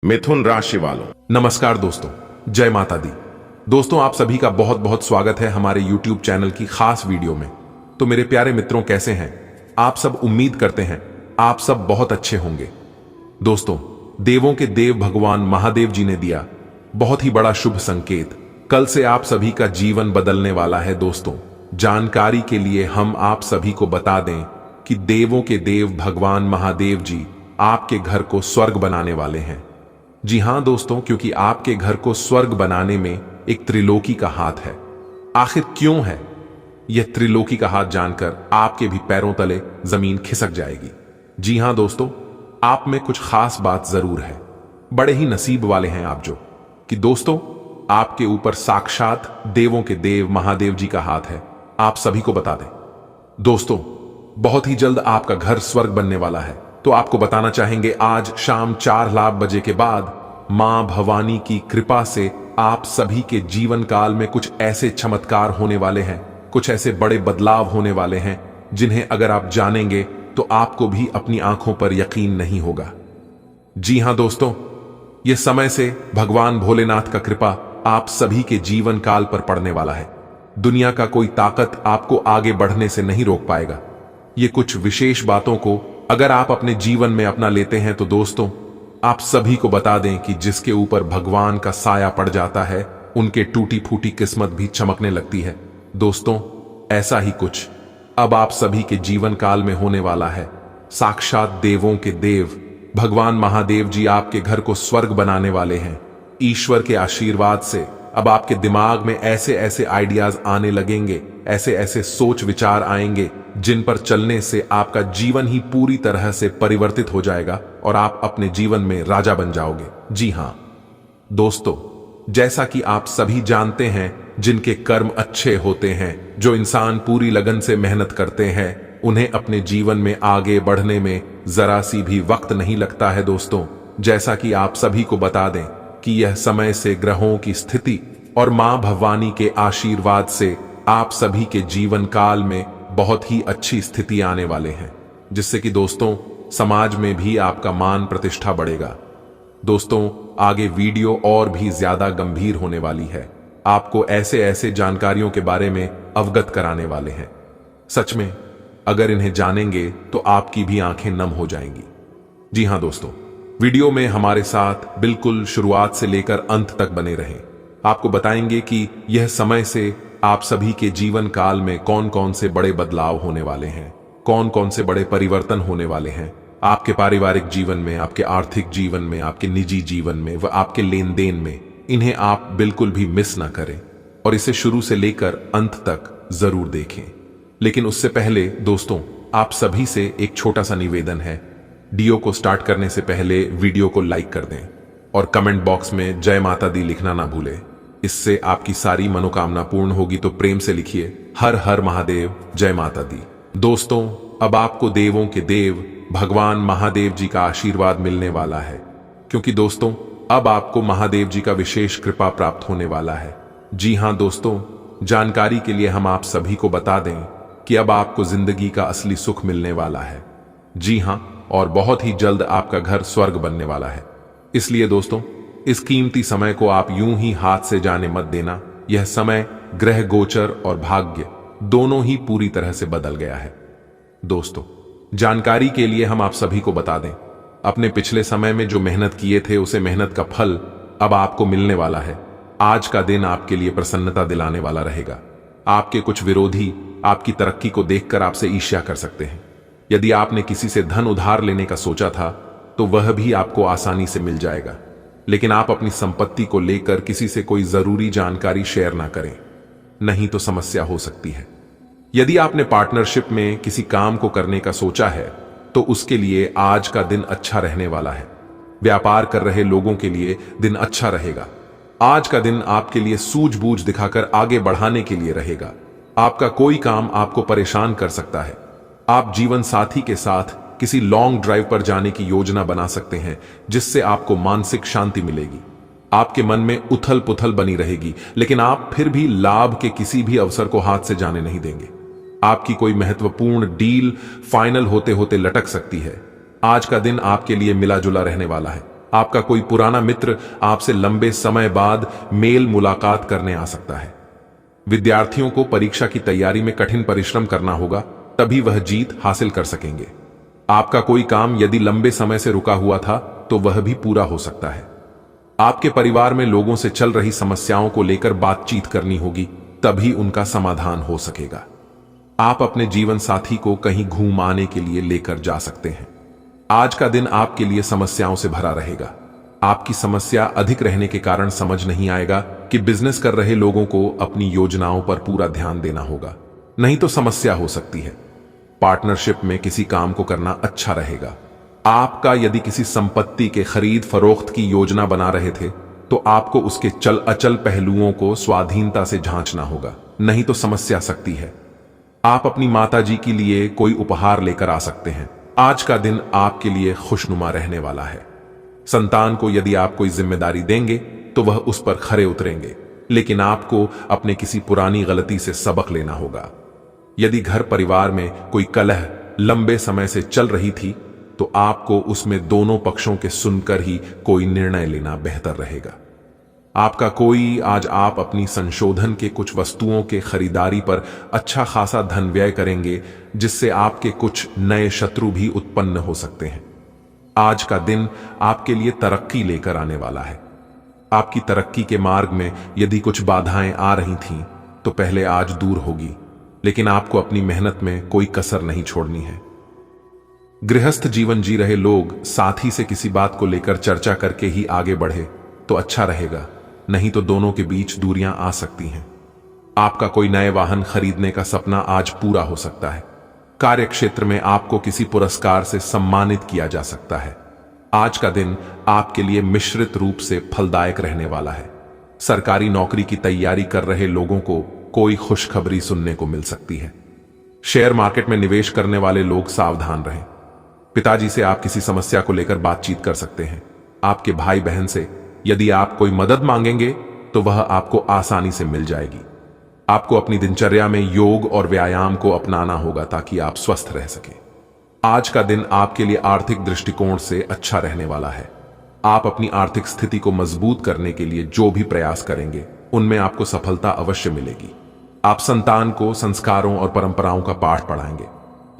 मिथुन राशि वालों, नमस्कार दोस्तों, जय माता दी। दोस्तों, आप सभी का बहुत बहुत स्वागत है हमारे YouTube चैनल की खास वीडियो में। तो मेरे प्यारे मित्रों, कैसे हैं आप सब? उम्मीद करते हैं आप सब बहुत अच्छे होंगे। दोस्तों, देवों के देव भगवान महादेव जी ने दिया बहुत ही बड़ा शुभ संकेत। कल से आप सभी का जीवन बदलने वाला है। दोस्तों, जानकारी के लिए हम आप सभी को बता दें कि देवों के देव भगवान महादेव जी आपके घर को स्वर्ग बनाने वाले हैं। जी हां दोस्तों, क्योंकि आपके घर को स्वर्ग बनाने में एक त्रिलोकी का हाथ है। आखिर क्यों है यह त्रिलोकी का हाथ? जानकर आपके भी पैरों तले जमीन खिसक जाएगी। जी हां दोस्तों, आप में कुछ खास बात जरूर है। बड़े ही नसीब वाले हैं आप जो कि दोस्तों आपके ऊपर साक्षात देवों के देव महादेव जी का हाथ है। आप सभी को बता दें दोस्तों, बहुत ही जल्द आपका घर स्वर्ग बनने वाला है। तो आपको बताना चाहेंगे, आज शाम 4 बजे के बाद मां भवानी की कृपा से आप सभी के जीवन काल में कुछ ऐसे चमत्कार होने वाले हैं, कुछ ऐसे बड़े बदलाव होने वाले हैं जिन्हें अगर आप जानेंगे तो आपको भी अपनी आंखों पर यकीन नहीं होगा। जी हां दोस्तों, यह समय से भगवान भोलेनाथ का कृपा आप सभी के जीवन काल पर पड़ने वाला है। दुनिया का कोई ताकत आपको आगे बढ़ने से नहीं रोक पाएगा। ये कुछ विशेष बातों को अगर आप अपने जीवन में अपना लेते हैं तो दोस्तों, आप सभी को बता दें कि जिसके ऊपर भगवान का साया पड़ जाता है उनके टूटी फूटी किस्मत भी चमकने लगती है। दोस्तों, ऐसा ही कुछ अब आप सभी के जीवन काल में होने वाला है। साक्षात देवों के देव भगवान महादेव जी आपके घर को स्वर्ग बनाने वाले हैं। ईश्वर के आशीर्वाद से अब आपके दिमाग में ऐसे ऐसे आइडियाज आने लगेंगे, ऐसे ऐसे सोच विचार आएंगे जिन पर चलने से आपका जीवन ही पूरी तरह से परिवर्तित हो जाएगा और आप अपने जीवन में राजा बन जाओगे। जी हां दोस्तों, जैसा कि आप सभी जानते हैं, जिनके कर्म अच्छे होते हैं, जो इंसान पूरी लगन से मेहनत करते हैं, उन्हें अपने जीवन में आगे बढ़ने में जरा सी भी वक्त नहीं लगता है। दोस्तों, जैसा कि आप सभी को बता दें कि यह समय से ग्रहों की स्थिति और मां भवानी के आशीर्वाद से आप सभी के जीवन काल में बहुत ही अच्छी स्थिति आने वाले हैं, जिससे कि दोस्तों समाज में भी आपका मान प्रतिष्ठा बढ़ेगा। दोस्तों, आगे वीडियो और भी ज्यादा गंभीर होने वाली है। आपको ऐसे ऐसे जानकारियों के बारे में अवगत कराने वाले हैं। सच में अगर इन्हें जानेंगे तो आपकी भी आंखें नम हो जाएंगी। जी हां दोस्तों, वीडियो में हमारे साथ बिल्कुल शुरुआत से लेकर अंत तक बने रहें। आपको बताएंगे कि यह समय से आप सभी के जीवन काल में कौन कौन से बड़े बदलाव होने वाले हैं, कौन कौन से बड़े परिवर्तन होने वाले हैं आपके पारिवारिक जीवन में, आपके आर्थिक जीवन में, आपके निजी जीवन में व आपके लेन देन में। इन्हें आप बिल्कुल भी मिस ना करें और इसे शुरू से लेकर अंत तक जरूर देखें। लेकिन उससे पहले दोस्तों, आप सभी से एक छोटा सा निवेदन है। वीडियो को स्टार्ट करने से पहले वीडियो को लाइक कर दें और कमेंट बॉक्स में जय माता दी लिखना ना भूलें। इससे आपकी सारी मनोकामना पूर्ण होगी। तो प्रेम से लिखिए, हर हर महादेव, जय माता दी। दोस्तों, अब आपको देवों के देव भगवान महादेव जी का आशीर्वाद मिलने वाला है, क्योंकि दोस्तों अब आपको महादेव जी का विशेष कृपा प्राप्त होने वाला है। जी हां दोस्तों, जानकारी के लिए हम आप सभी को बता दें कि अब आपको जिंदगी का असली सुख मिलने वाला है। जी हां, और बहुत ही जल्द आपका घर स्वर्ग बनने वाला है। इसलिए दोस्तों, इस कीमती समय को आप यूं ही हाथ से जाने मत देना। यह समय ग्रह गोचर और भाग्य दोनों ही पूरी तरह से बदल गया है। दोस्तों, जानकारी के लिए हम आप सभी को बता दें, अपने पिछले समय में जो मेहनत किए थे उसे मेहनत का फल अब आपको मिलने वाला है। आज का दिन आपके लिए प्रसन्नता दिलाने वाला रहेगा। आपके कुछ विरोधी आपकी तरक्की को देखकर आपसे ईर्ष्या कर सकते हैं। यदि आपने किसी से धन उधार लेने का सोचा था तो वह भी आपको आसानी से मिल जाएगा। लेकिन आप अपनी संपत्ति को लेकर किसी से कोई जरूरी जानकारी शेयर ना करें, नहीं तो समस्या हो सकती है। यदि आपने पार्टनरशिप में किसी काम को करने का सोचा है तो उसके लिए आज का दिन अच्छा रहने वाला है। व्यापार कर रहे लोगों के लिए दिन अच्छा रहेगा। आज का दिन आपके लिए सूझबूझ दिखाकर आगे बढ़ाने के लिए रहेगा। आपका कोई काम आपको परेशान कर सकता है। आप जीवन साथी के साथ किसी लॉन्ग ड्राइव पर जाने की योजना बना सकते हैं, जिससे आपको मानसिक शांति मिलेगी। आपके मन में उथल पुथल बनी रहेगी, लेकिन आप फिर भी लाभ के किसी भी अवसर को हाथ से जाने नहीं देंगे। आपकी कोई महत्वपूर्ण डील फाइनल होते होते लटक सकती है। आज का दिन आपके लिए मिला जुला रहने वाला है। आपका कोई पुराना मित्र आपसे लंबे समय बाद मेल मुलाकात करने आ सकता है। विद्यार्थियों को परीक्षा की तैयारी में कठिन परिश्रम करना होगा, तभी वह जीत हासिल कर सकेंगे। आपका कोई काम यदि लंबे समय से रुका हुआ था तो वह भी पूरा हो सकता है। आपके परिवार में लोगों से चल रही समस्याओं को लेकर बातचीत करनी होगी, तभी उनका समाधान हो सकेगा। आप अपने जीवन साथी को कहीं घूम आने के लिए लेकर जा सकते हैं। आज का दिन आपके लिए समस्याओं से भरा रहेगा। आपकी समस्या अधिक रहने के कारण समझ नहीं आएगा कि बिजनेस कर रहे लोगों को अपनी योजनाओं पर पूरा ध्यान देना होगा, नहीं तो समस्या हो सकती है। पार्टनरशिप में किसी काम को करना अच्छा रहेगा। आपका यदि किसी संपत्ति के खरीद फरोख्त की योजना बना रहे थे तो आपको उसके चल अचल पहलुओं को स्वाधीनता से झांचना होगा, नहीं तो समस्या सकती है। आप अपनी माताजी के लिए कोई उपहार लेकर आ सकते हैं। आज का दिन आपके लिए खुशनुमा रहने वाला है। संतान को यदि आप कोई जिम्मेदारी देंगे तो वह उस पर खरे उतरेंगे, लेकिन आपको अपने किसी पुरानी गलती से सबक लेना होगा। यदि घर परिवार में कोई कलह लंबे समय से चल रही थी तो आपको उसमें दोनों पक्षों के सुनकर ही कोई निर्णय लेना बेहतर रहेगा। आपका कोई आज आप अपनी संशोधन के कुछ वस्तुओं के खरीदारी पर अच्छा खासा धन व्यय करेंगे, जिससे आपके कुछ नए शत्रु भी उत्पन्न हो सकते हैं। आज का दिन आपके लिए तरक्की लेकर आने वाला है। आपकी तरक्की के मार्ग में यदि कुछ बाधाएं आ रही थीं तो पहले आज दूर होगी, लेकिन आपको अपनी मेहनत में कोई कसर नहीं छोड़नी है। गृहस्थ जीवन जी रहे लोग साथी से किसी बात को लेकर चर्चा करके ही आगे बढ़े तो अच्छा रहेगा, नहीं तो दोनों के बीच दूरियां आ सकती हैं। आपका कोई नए वाहन खरीदने का सपना आज पूरा हो सकता है। कार्य क्षेत्र में आपको किसी पुरस्कार से सम्मानित किया जा सकता है। आज का दिन आपके लिए मिश्रित रूप से फलदायक रहने वाला है। सरकारी नौकरी की तैयारी कर रहे लोगों को कोई खुशखबरी सुनने को मिल सकती है। शेयर मार्केट में निवेश करने वाले लोग सावधान रहें। पिताजी से आप किसी समस्या को लेकर बातचीत कर सकते हैं। आपके भाई बहन से यदि आप कोई मदद मांगेंगे तो वह आपको आसानी से मिल जाएगी। आपको अपनी दिनचर्या में योग और व्यायाम को अपनाना होगा ताकि आप स्वस्थ रह सकें। आज का दिन आपके लिए आर्थिक दृष्टिकोण से अच्छा रहने वाला है। आप अपनी आर्थिक स्थिति को मजबूत करने के लिए जो भी प्रयास करेंगे उनमें आपको सफलता अवश्य मिलेगी। आप संतान को संस्कारों और परंपराओं का पाठ पढ़ाएंगे।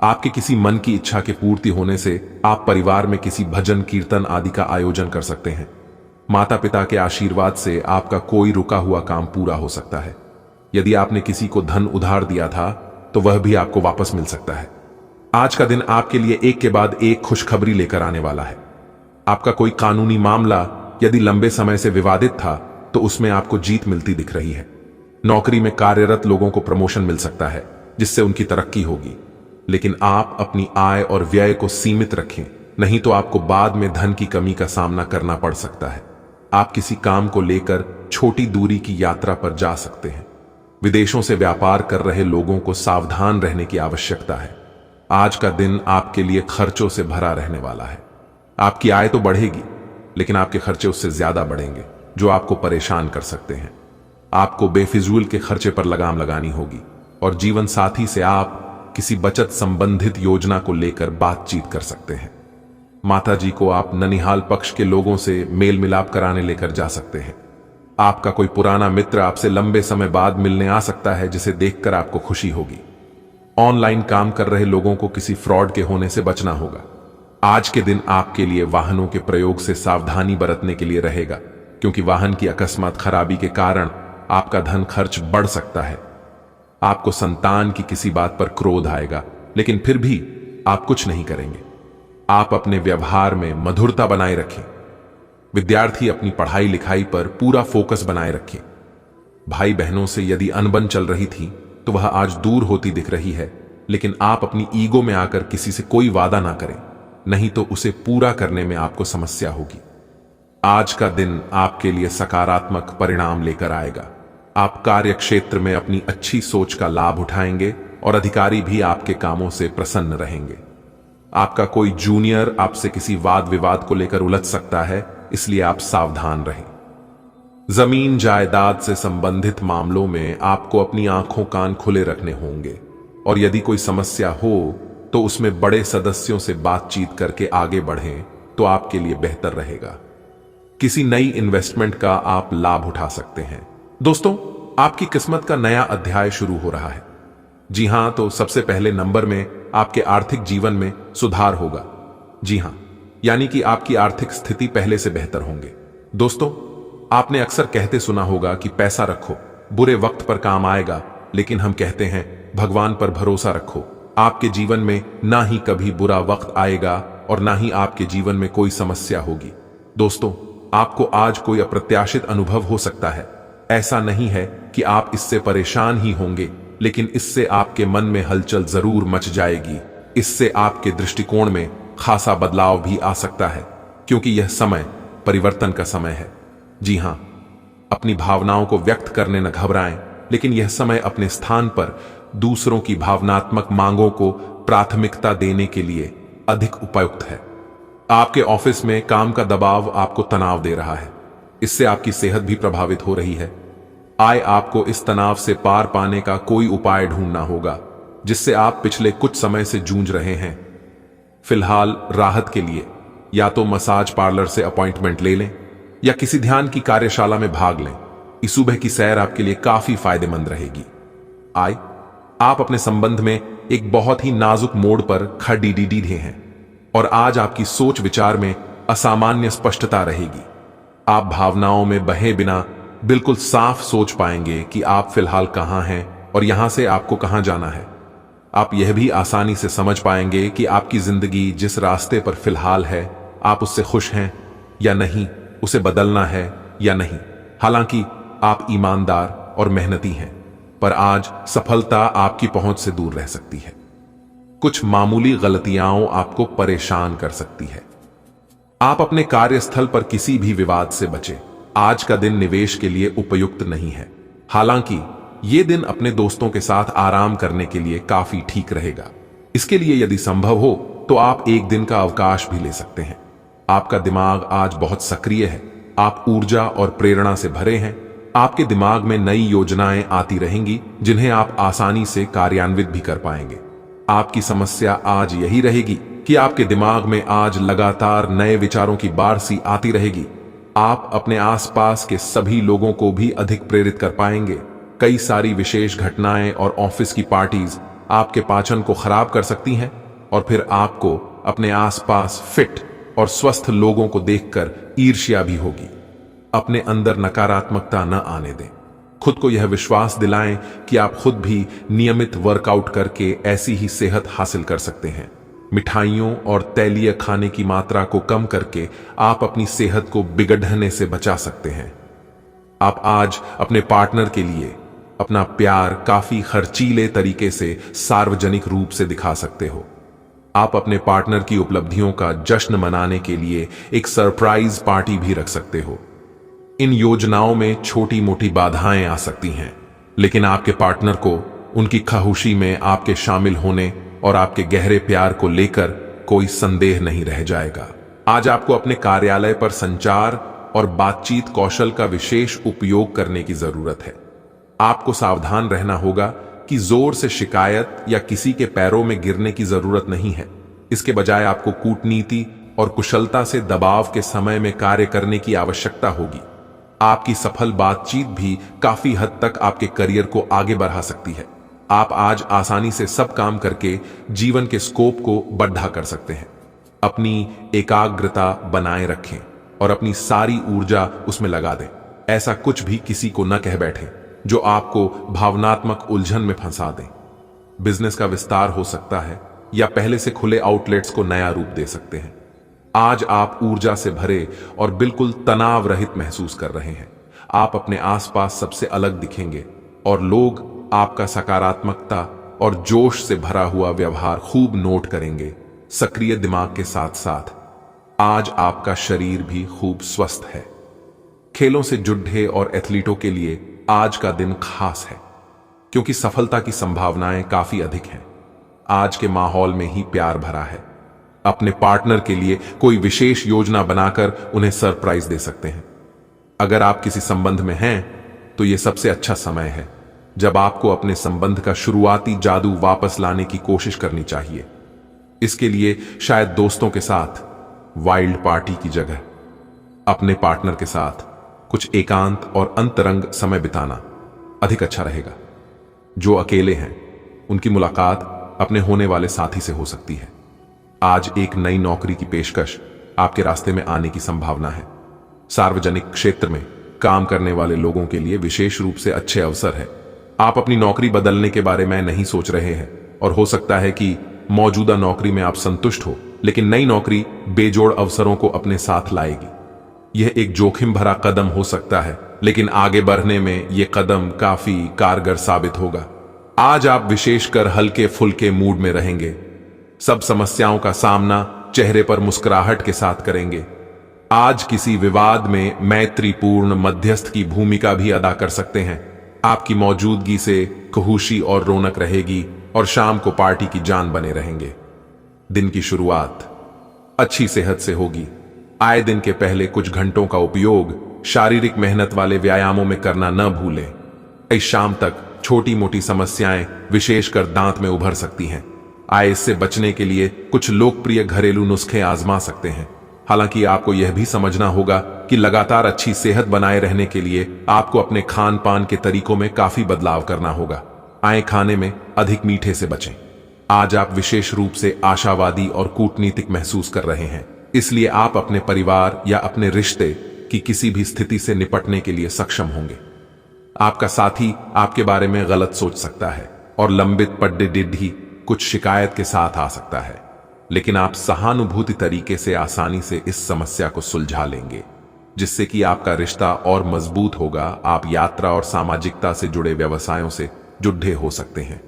आपके किसी मन की इच्छा के पूर्ति होने से आप परिवार में किसी भजन कीर्तन आदि का आयोजन कर सकते हैं। माता पिता के आशीर्वाद से आपका कोई रुका हुआ काम पूरा हो सकता है। यदि आपने किसी को धन उधार दिया था तो वह भी आपको वापस मिल सकता है। आज का दिन आपके लिए एक के बाद एक खुशखबरी लेकर आने वाला है। आपका कोई कानूनी मामला यदि लंबे समय से विवादित था तो उसमें आपको जीत मिलती दिख रही है। नौकरी में कार्यरत लोगों को प्रमोशन मिल सकता है, जिससे उनकी तरक्की होगी, लेकिन आप अपनी आय और व्यय को सीमित रखें, नहीं तो आपको बाद में धन की कमी का सामना करना पड़ सकता है। आप किसी काम को लेकर छोटी दूरी की यात्रा पर जा सकते हैं। विदेशों से व्यापार कर रहे लोगों को सावधान रहने की आवश्यकता है। आज का दिन आपके लिए खर्चों से भरा रहने वाला है। आपकी आय तो बढ़ेगी, लेकिन आपके खर्चे उससे ज्यादा बढ़ेंगे, जो आपको परेशान कर सकते हैं। आपको बेफिजूल के खर्चे पर लगाम लगानी होगी और जीवन साथी से आप किसी बचत संबंधित योजना को लेकर बातचीत कर सकते हैं। माताजी को आप ननिहाल पक्ष के लोगों से मेल मिलाप कराने लेकर जा सकते हैं। आपका कोई पुराना मित्र आपसे लंबे समय बाद मिलने आ सकता है, जिसे देखकर आपको खुशी होगी। ऑनलाइन काम कर रहे लोगों को किसी फ्रॉड के होने से बचना होगा। आज के दिन आपके लिए वाहनों के प्रयोग से सावधानी बरतने के लिए रहेगा, क्योंकि वाहन की अकस्मात खराबी के कारण आपका धन खर्च बढ़ सकता है। आपको संतान की किसी बात पर क्रोध आएगा, लेकिन फिर भी आप कुछ नहीं करेंगे। आप अपने व्यवहार में मधुरता बनाए रखें। विद्यार्थी अपनी पढ़ाई लिखाई पर पूरा फोकस बनाए रखें। भाई बहनों से यदि अनबन चल रही थी तो वह आज दूर होती दिख रही है, लेकिन आप अपनी ईगो में आकर किसी से कोई वादा ना करें, नहीं तो उसे पूरा करने में आपको समस्या होगी। आज का दिन आपके लिए सकारात्मक परिणाम लेकर आएगा। आप कार्य क्षेत्र में अपनी अच्छी सोच का लाभ उठाएंगे और अधिकारी भी आपके कामों से प्रसन्न रहेंगे। आपका कोई जूनियर आपसे किसी वाद विवाद को लेकर उलझ सकता है, इसलिए आप सावधान रहें। जमीन जायदाद से संबंधित मामलों में आपको अपनी आंखों कान खुले रखने होंगे, और यदि कोई समस्या हो तो उसमें बड़े सदस्यों से बातचीत करके आगे बढ़ें तो आपके लिए बेहतर रहेगा। किसी नई इन्वेस्टमेंट का आप लाभ उठा सकते हैं। दोस्तों, आपकी किस्मत का नया अध्याय शुरू हो रहा है। जी हां, तो सबसे पहले नंबर में आपके आर्थिक जीवन में सुधार होगा। जी हां, यानी कि आपकी आर्थिक स्थिति पहले से बेहतर होंगे। दोस्तों, आपने अक्सर कहते सुना होगा कि पैसा रखो, बुरे वक्त पर काम आएगा, लेकिन हम कहते हैं भगवान पर भरोसा रखो। आपके जीवन में ना ही कभी बुरा वक्त आएगा और ना ही आपके जीवन में कोई समस्या होगी। दोस्तों, आपको आज कोई अप्रत्याशित अनुभव हो सकता है। ऐसा नहीं है कि आप इससे परेशान ही होंगे, लेकिन इससे आपके मन में हलचल जरूर मच जाएगी। इससे आपके दृष्टिकोण में खासा बदलाव भी आ सकता है, क्योंकि यह समय परिवर्तन का समय है। जी हां, अपनी भावनाओं को व्यक्त करने न घबराएं, लेकिन यह समय अपने स्थान पर दूसरों की भावनात्मक मांगों को प्राथमिकता देने के लिए अधिक उपयुक्त है। आपके ऑफिस में काम का दबाव आपको तनाव दे रहा है। इससे आपकी सेहत भी प्रभावित हो रही है। आपको इस तनाव से पार पाने का कोई उपाय ढूंढना होगा, जिससे आप पिछले कुछ समय से जूझ रहे हैं। फिलहाल राहत के लिए या तो मसाज पार्लर से अपॉइंटमेंट ले लें या किसी ध्यान की कार्यशाला में भाग लें। इस सुबह की सैर आपके लिए काफी फायदेमंद रहेगी। आप अपने संबंध में एक बहुत ही नाजुक मोड़ पर खड़ी हैं और आज आपकी सोच विचार में असामान्य स्पष्टता रहेगी। आप भावनाओं में बहे बिना बिल्कुल साफ सोच पाएंगे कि आप फिलहाल कहां हैं और यहां से आपको कहां जाना है। आप यह भी आसानी से समझ पाएंगे कि आपकी जिंदगी जिस रास्ते पर फिलहाल है, आप उससे खुश हैं या नहीं, उसे बदलना है या नहीं। हालांकि आप ईमानदार और मेहनती हैं, पर आज सफलता आपकी पहुंच से दूर रह सकती है। कुछ मामूली गलतियां आपको परेशान कर सकती है। आप अपने कार्यस्थल पर किसी भी विवाद से बचें। आज का दिन निवेश के लिए उपयुक्त नहीं है। हालांकि यह दिन अपने दोस्तों के साथ आराम करने के लिए काफी ठीक रहेगा। इसके लिए यदि संभव हो तो आप एक दिन का अवकाश भी ले सकते हैं। आपका दिमाग आज बहुत सक्रिय है। आप ऊर्जा और प्रेरणा से भरे हैं। आपके दिमाग में नई योजनाएं आती रहेंगी, जिन्हें आप आसानी से कार्यान्वित भी कर पाएंगे। आपकी समस्या आज यही रहेगी कि आपके दिमाग में आज लगातार नए विचारों की बारिश आती रहेगी। आप अपने आसपास के सभी लोगों को भी अधिक प्रेरित कर पाएंगे। कई सारी विशेष घटनाएं और ऑफिस की पार्टीज आपके पाचन को खराब कर सकती हैं और फिर आपको अपने आसपास फिट और स्वस्थ लोगों को देखकर ईर्ष्या भी होगी। अपने अंदर नकारात्मकता न आने दें। खुद को यह विश्वास दिलाएं कि आप खुद भी नियमित वर्कआउट करके ऐसी ही सेहत हासिल कर सकते हैं। मिठाइयों और तैलीय खाने की मात्रा को कम करके आप अपनी सेहत को बिगड़ने से बचा सकते हैं। आप आज अपने पार्टनर के लिए अपना प्यार काफी खर्चीले तरीके से सार्वजनिक रूप से दिखा सकते हो। आप अपने पार्टनर की उपलब्धियों का जश्न मनाने के लिए एक सरप्राइज पार्टी भी रख सकते हो। इन योजनाओं में छोटी मोटी बाधाएं आ सकती हैं, लेकिन आपके पार्टनर को उनकी खुशी में आपके शामिल होने और आपके गहरे प्यार को लेकर कोई संदेह नहीं रह जाएगा। आज आपको अपने कार्यालय पर संचार और बातचीत कौशल का विशेष उपयोग करने की जरूरत है। आपको सावधान रहना होगा कि जोर से शिकायत या किसी के पैरों में गिरने की जरूरत नहीं है। इसके बजाय आपको कूटनीति और कुशलता से दबाव के समय में कार्य करने की आवश्यकता होगी। आपकी सफल बातचीत भी काफी हद तक आपके करियर को आगे बढ़ा सकती है। आप आज आसानी से सब काम करके जीवन के स्कोप को बढ़ा कर सकते हैं। अपनी एकाग्रता बनाए रखें और अपनी सारी ऊर्जा उसमें लगा दें। ऐसा कुछ भी किसी को न कह बैठें जो आपको भावनात्मक उलझन में फंसा दें। बिजनेस का विस्तार हो सकता है या पहले से खुले आउटलेट्स को नया रूप दे सकते हैं। आज आप ऊर्जा से भरे और बिल्कुल तनाव रहित महसूस कर रहे हैं। आप अपने आसपास सबसे अलग दिखेंगे और लोग आपका सकारात्मकता और जोश से भरा हुआ व्यवहार खूब नोट करेंगे। सक्रिय दिमाग के साथ साथ आज आपका शरीर भी खूब स्वस्थ है। खेलों से जुड़े और एथलीटों के लिए आज का दिन खास है, क्योंकि सफलता की संभावनाएं काफी अधिक हैं। आज के माहौल में ही प्यार भरा है। अपने पार्टनर के लिए कोई विशेष योजना बनाकर उन्हें सरप्राइज दे सकते हैं। अगर आप किसी संबंध में हैं तो यह सबसे अच्छा समय है जब आपको अपने संबंध का शुरुआती जादू वापस लाने की कोशिश करनी चाहिए। इसके लिए शायद दोस्तों के साथ वाइल्ड पार्टी की जगह अपने पार्टनर के साथ कुछ एकांत और अंतरंग समय बिताना अधिक अच्छा रहेगा। जो अकेले हैं उनकी मुलाकात अपने होने वाले साथी से हो सकती है। आज एक नई नौकरी की पेशकश आपके रास्ते में आने की संभावना है। सार्वजनिक क्षेत्र में काम करने वाले लोगों के लिए विशेष रूप से अच्छे अवसर है। आप अपनी नौकरी बदलने के बारे में नहीं सोच रहे हैं और हो सकता है कि मौजूदा नौकरी में आप संतुष्ट हो, लेकिन नई नौकरी बेजोड़ अवसरों को अपने साथ लाएगी। यह एक जोखिम भरा कदम हो सकता है, लेकिन आगे बढ़ने में यह कदम काफी कारगर साबित होगा। आज आप विशेषकर हल्के फुल्के मूड में रहेंगे। सब समस्याओं का सामना चेहरे पर मुस्कुराहट के साथ करेंगे। आज किसी विवाद में मैत्रीपूर्ण मध्यस्थ की भूमिका भी अदा कर सकते हैं। आपकी मौजूदगी से खुशी और रौनक रहेगी और शाम को पार्टी की जान बने रहेंगे। दिन की शुरुआत अच्छी सेहत से होगी। आए दिन के पहले कुछ घंटों का उपयोग शारीरिक मेहनत वाले व्यायामों में करना न भूलें। इस शाम तक छोटी मोटी समस्याएं विशेषकर दांत में उभर सकती हैं। आए इससे बचने के लिए कुछ लोकप्रिय घरेलू नुस्खे आजमा सकते हैं। हालांकि आपको यह भी समझना होगा कि लगातार अच्छी सेहत बनाए रहने के लिए आपको अपने खान पान के तरीकों में काफी बदलाव करना होगा। आए खाने में अधिक मीठे से बचें। आज आप विशेष रूप से आशावादी और कूटनीतिक महसूस कर रहे हैं, इसलिए आप अपने परिवार या अपने रिश्ते की किसी भी स्थिति से निपटने के लिए सक्षम होंगे। आपका साथी आपके बारे में गलत सोच सकता है और लंबित पड्डे डिड्ढी कुछ शिकायत के साथ आ सकता है, लेकिन आप सहानुभूति तरीके से आसानी से इस समस्या को सुलझा लेंगे, जिससे कि आपका रिश्ता और मजबूत होगा। आप यात्रा और सामाजिकता से जुड़े व्यवसायों से जुड़े हो सकते हैं।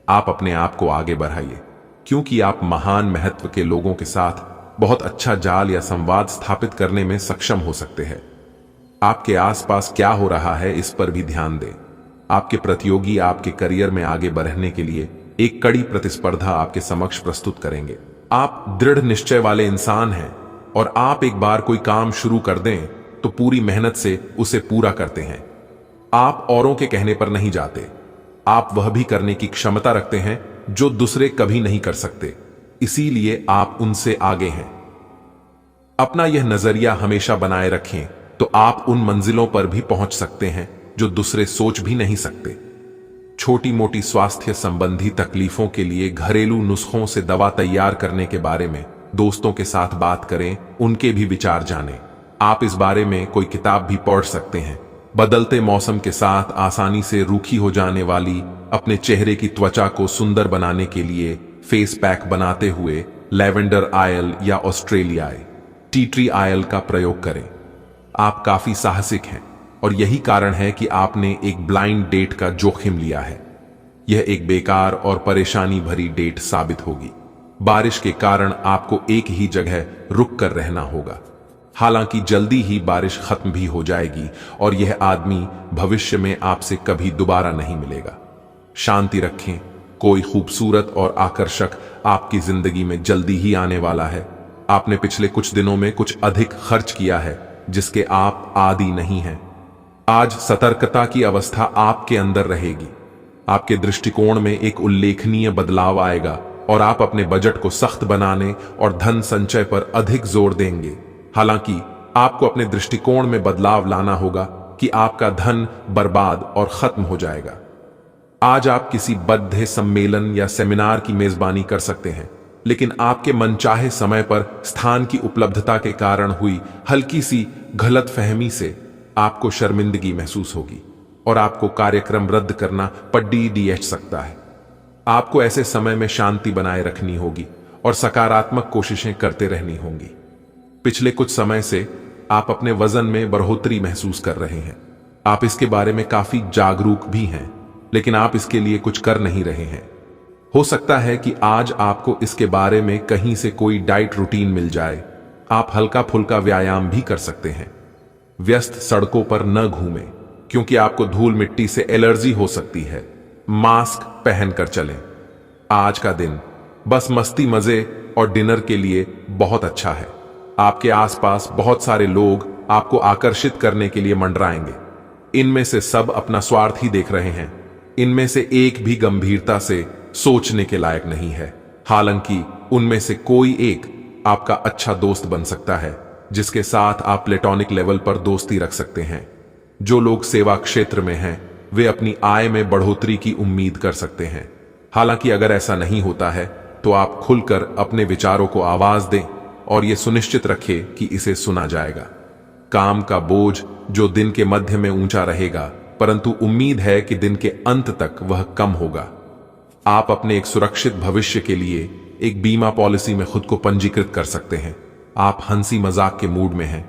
आप अपने आप को आगे बढ़ाइए, क्योंकि आप महान महत्व के लोगों के साथ बहुत अच्छा जाल या संवाद स्थापित करने में सक्षम हो सकते हैं। आपके आसपास क्या हो रहा है इस पर भी ध्यान दें। आपके प्रतियोगी आपके करियर में आगे बढ़ने के लिए एक कड़ी प्रतिस्पर्धा आपके समक्ष प्रस्तुत करेंगे। आप दृढ़ निश्चय वाले इंसान हैं और आप एक बार कोई काम शुरू कर दें तो पूरी मेहनत से उसे पूरा करते हैं। आप औरों के कहने पर नहीं जाते। आप वह भी करने की क्षमता रखते हैं जो दूसरे कभी नहीं कर सकते, इसीलिए आप उनसे आगे हैं। अपना यह नजरिया हमेशा बनाए रखें तो आप उन मंजिलों पर भी पहुंच सकते हैं जो दूसरे सोच भी नहीं सकते। छोटी मोटी स्वास्थ्य संबंधी तकलीफों के लिए घरेलू नुस्खों से दवा तैयार करने के बारे में दोस्तों के साथ बात करें, उनके भी विचार जानें। आप इस बारे में कोई किताब भी पढ़ सकते हैं। बदलते मौसम के साथ आसानी से रूखी हो जाने वाली अपने चेहरे की त्वचा को सुंदर बनाने के लिए फेस पैक बनाते हुए लैवेंडर ऑयल या ऑस्ट्रेलियाई टी ट्री ऑयल का प्रयोग करें। आप काफी साहसिक हैं और यही कारण है कि आपने एक ब्लाइंड डेट का जोखिम लिया है। यह एक बेकार और परेशानी भरी डेट साबित होगी। बारिश के कारण आपको एक ही जगह रुक कर रहना होगा। हालांकि जल्दी ही बारिश खत्म भी हो जाएगी और यह आदमी भविष्य में आपसे कभी दोबारा नहीं मिलेगा। शांति रखें। कोई खूबसूरत और आकर्षक आपकी जिंदगी में जल्दी ही आने वाला है। आपने पिछले कुछ दिनों में कुछ अधिक खर्च किया है जिसके आप आदी नहीं हैं। आज सतर्कता की अवस्था आपके अंदर रहेगी। आपके दृष्टिकोण में एक उल्लेखनीय बदलाव आएगा और आप अपने बजट को सख्त बनाने और धन संचय पर अधिक जोर देंगे। हालांकि आपको अपने दृष्टिकोण में बदलाव लाना होगा कि आपका धन बर्बाद और खत्म हो जाएगा। आज आप किसी बद्ध सम्मेलन या सेमिनार की मेजबानी कर सकते हैं, लेकिन आपके मनचाहे समय पर स्थान की उपलब्धता के कारण हुई हल्की सी गलतफहमी से आपको शर्मिंदगी महसूस होगी और आपको कार्यक्रम रद्द करना पड़ सकता है। आपको ऐसे समय में शांति बनाए रखनी होगी और सकारात्मक कोशिशें करते रहनी होंगी। पिछले कुछ समय से आप अपने वजन में बढ़ोतरी महसूस कर रहे हैं। आप इसके बारे में काफी जागरूक भी हैं, लेकिन आप इसके लिए कुछ कर नहीं रहे हैं। हो सकता है कि आज आपको इसके बारे में कहीं से कोई डाइट रूटीन मिल जाए। आप हल्का फुल्का व्यायाम भी कर सकते हैं। व्यस्त सड़कों पर न घूमें, क्योंकि आपको धूल मिट्टी से एलर्जी हो सकती है। मास्क पहनकर चलें। आज का दिन बस मस्ती मजे और डिनर के लिए बहुत अच्छा है। आपके आसपास बहुत सारे लोग आपको आकर्षित करने के लिए मंडराएंगे। इनमें से सब अपना स्वार्थ ही देख रहे हैं। इनमें से एक भी गंभीरता से सोचने के लायक नहीं है। हालांकि उनमें से कोई एक आपका अच्छा दोस्त बन सकता है। जिसके साथ आप प्लेटोनिक लेवल पर दोस्ती रख सकते हैं। जो लोग सेवा क्षेत्र में हैं वे अपनी आय में बढ़ोतरी की उम्मीद कर सकते हैं। हालांकि अगर ऐसा नहीं होता है तो आप खुलकर अपने विचारों को आवाज दें और यह सुनिश्चित रखें कि इसे सुना जाएगा। काम का बोझ जो दिन के मध्य में ऊंचा रहेगा, परंतु उम्मीद है कि दिन के अंत तक वह कम होगा। आप अपने एक सुरक्षित भविष्य के लिए एक बीमा पॉलिसी में खुद को पंजीकृत कर सकते हैं। आप हंसी मजाक के मूड में हैं।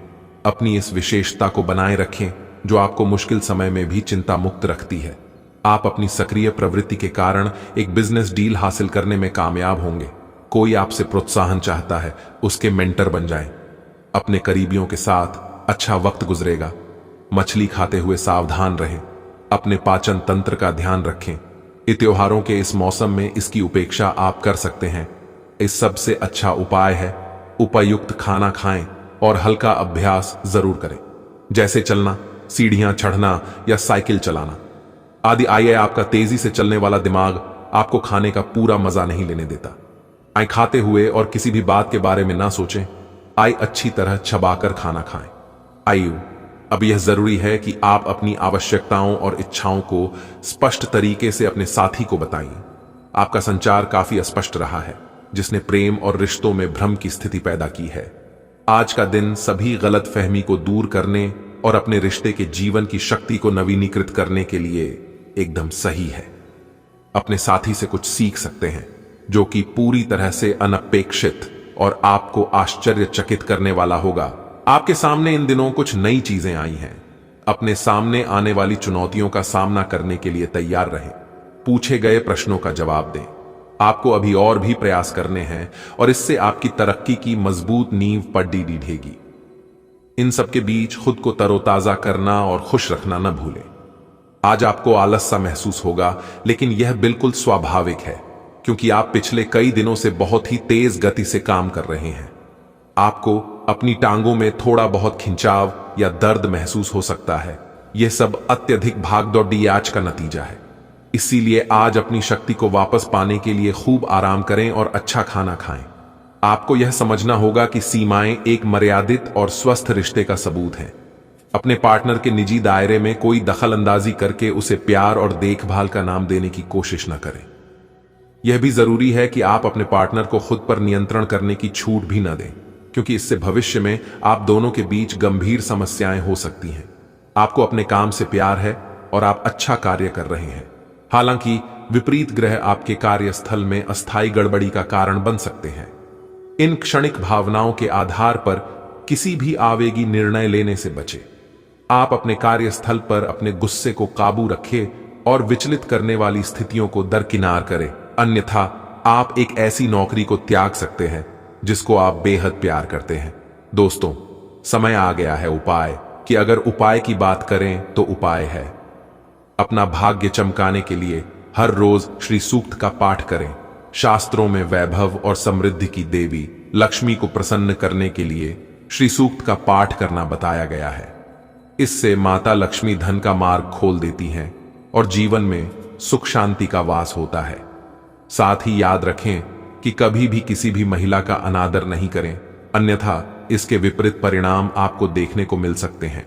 अपनी इस विशेषता को बनाए रखें जो आपको मुश्किल समय में भी चिंता मुक्त रखती है। आप अपनी सक्रिय प्रवृत्ति के कारण एक बिजनेस डील हासिल करने में कामयाब होंगे। कोई आपसे प्रोत्साहन चाहता है, उसके मेंटर बन जाएं। अपने करीबियों के साथ अच्छा वक्त गुजरेगा। मछली खाते हुए सावधान रहें। अपने पाचन तंत्र का ध्यान रखें। त्योहारों के इस मौसम में इसकी उपेक्षा आप कर सकते हैं। इस सबसे अच्छा उपाय है उपयुक्त खाना खाएं और हल्का अभ्यास जरूर करें, जैसे चलना, सीढ़ियां चढ़ना या साइकिल चलाना आदि। आइए, आपका तेजी से चलने वाला दिमाग आपको खाने का पूरा मजा नहीं लेने देता। आइए खाते हुए और किसी भी बात के बारे में ना सोचें। आइए अच्छी तरह चबाकर खाना खाएं। आइए, अब यह जरूरी है कि आप अपनी आवश्यकताओं और इच्छाओं को स्पष्ट तरीके से अपने साथी को बताइए। आपका संचार काफी अस्पष्ट रहा है, जिसने प्रेम और रिश्तों में भ्रम की स्थिति पैदा की है। आज का दिन सभी गलतफहमी को दूर करने और अपने रिश्ते के जीवन की शक्ति को नवीनीकृत करने के लिए एकदम सही है। अपने साथी से कुछ सीख सकते हैं जो कि पूरी तरह से अनपेक्षित और आपको आश्चर्यचकित करने वाला होगा। आपके सामने इन दिनों कुछ नई चीजें आई हैं। अपने सामने आने वाली चुनौतियों का सामना करने के लिए तैयार रहें। पूछे गए प्रश्नों का जवाब दें। आपको अभी और भी प्रयास करने हैं और इससे आपकी तरक्की की मजबूत नींव पड़ी ढीढ़ेगी। इन सबके बीच खुद को तरोताजा करना और खुश रखना न भूलें। आज आपको आलस सा महसूस होगा, लेकिन यह बिल्कुल स्वाभाविक है क्योंकि आप पिछले कई दिनों से बहुत ही तेज गति से काम कर रहे हैं। आपको अपनी टांगों में थोड़ा बहुत खिंचाव या दर्द महसूस हो सकता है। यह सब अत्यधिक भागदौड़ी आज का नतीजा है। इसीलिए आज अपनी शक्ति को वापस पाने के लिए खूब आराम करें और अच्छा खाना खाएं। आपको यह समझना होगा कि सीमाएं एक मर्यादित और स्वस्थ रिश्ते का सबूत हैं। अपने पार्टनर के निजी दायरे में कोई दखल अंदाजी करके उसे प्यार और देखभाल का नाम देने की कोशिश न करें। यह भी जरूरी है कि आप अपने पार्टनर को खुद पर नियंत्रण करने की छूट भी न दें, क्योंकि इससे भविष्य में आप दोनों के बीच गंभीर समस्याएं हो सकती हैं। आपको अपने काम से प्यार है और आप अच्छा कार्य कर रहे हैं। हालांकि विपरीत ग्रह आपके कार्यस्थल में अस्थायी गड़बड़ी का कारण बन सकते हैं। इन क्षणिक भावनाओं के आधार पर किसी भी आवेगी निर्णय लेने से बचें। आप अपने कार्यस्थल पर अपने गुस्से को काबू रखें और विचलित करने वाली स्थितियों को दरकिनार करें, अन्यथा आप एक ऐसी नौकरी को त्याग सकते हैं जिसको आप बेहद प्यार करते हैं। दोस्तों, समय आ गया है उपाय कि अगर उपाय की बात करें तो उपाय है। अपना भाग्य चमकाने के लिए हर रोज श्री सूक्त का पाठ करें। शास्त्रों में वैभव और समृद्धि की देवी लक्ष्मी को प्रसन्न करने के लिए श्री सूक्त का पाठ करना बताया गया है। इससे माता लक्ष्मी धन का मार्ग खोल देती हैं और जीवन में सुख शांति का वास होता है। साथ ही याद रखें कि कभी भी किसी भी महिला का अनादर नहीं करें, अन्यथा इसके विपरीत परिणाम आपको देखने को मिल सकते हैं।